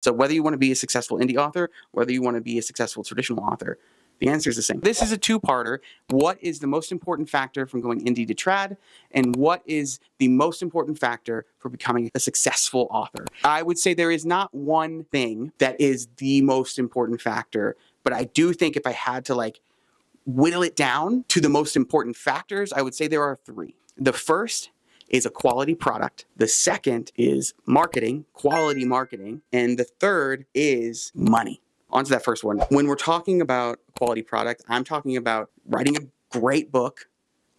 So whether you want to be a successful indie author, whether you want to be a successful traditional author, the answer is the same. This is a two-parter. What is the most important factor from going indie to trad? And what is the most important factor for becoming a successful author? I would say there is not one thing that is the most important factor, but I do think if I had to whittle it down to the most important factors, I would say there are three. The first is a quality product. The second is marketing, quality marketing. And the third is money. On to that first one. When we're talking about quality product, I'm talking about writing a great book,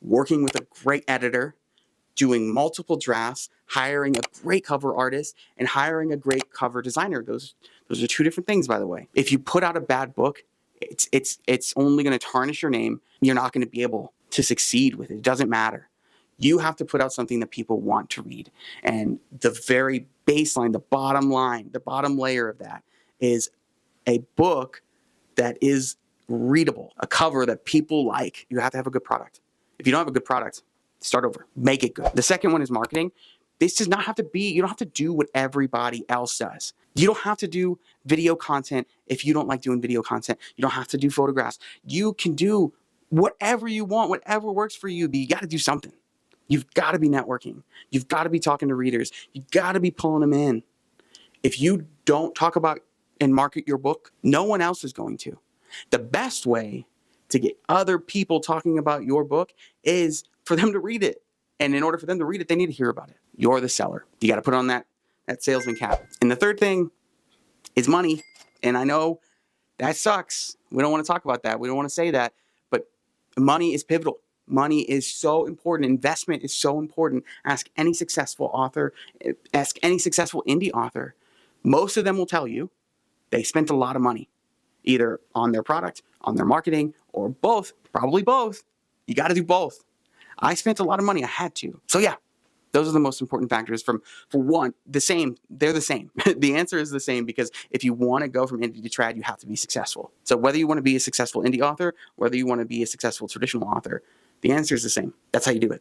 working with a great editor, doing multiple drafts, hiring a great cover artist, and hiring a great cover designer. Those are two different things, by the way. If you put out a bad book, it's only going to tarnish your name. You're not going to be able to succeed with it. It doesn't matter. You have to put out something that people want to read. And the very baseline, the bottom line, the bottom layer of that is a book that is readable, a cover that people like. You have to have a good product. If you don't have a good product, start over, make it good. The second one is marketing. This does not have to be, you don't have to do what everybody else does. You don't have to do video content if you don't like doing video content. You don't have to do photographs. You can do whatever you want, whatever works for you, but you got to do something. You've got to be networking. You've got to be talking to readers. You've got to be pulling them in. If you don't talk about and market your book, no one else is going to. The best way to get other people talking about your book is for them to read it. And in order for them to read it, they need to hear about it. You're the seller. You got to put on that salesman cap. And the third thing is money. And I know that sucks. We don't want to talk about that. We don't want to say that. But money is pivotal. Money is so important. Investment is so important. Ask any successful author, ask any successful indie author. Most of them will tell you they spent a lot of money, either on their product, on their marketing, or both, probably both. You got to do both. I spent a lot of money. I had to. So yeah, those are the most important factors. For one, the same. They're the same. The answer is the same because if you want to go from indie to trad, you have to be successful. So whether you want to be a successful indie author, whether you want to be a successful traditional author, the answer is the same. That's how you do it.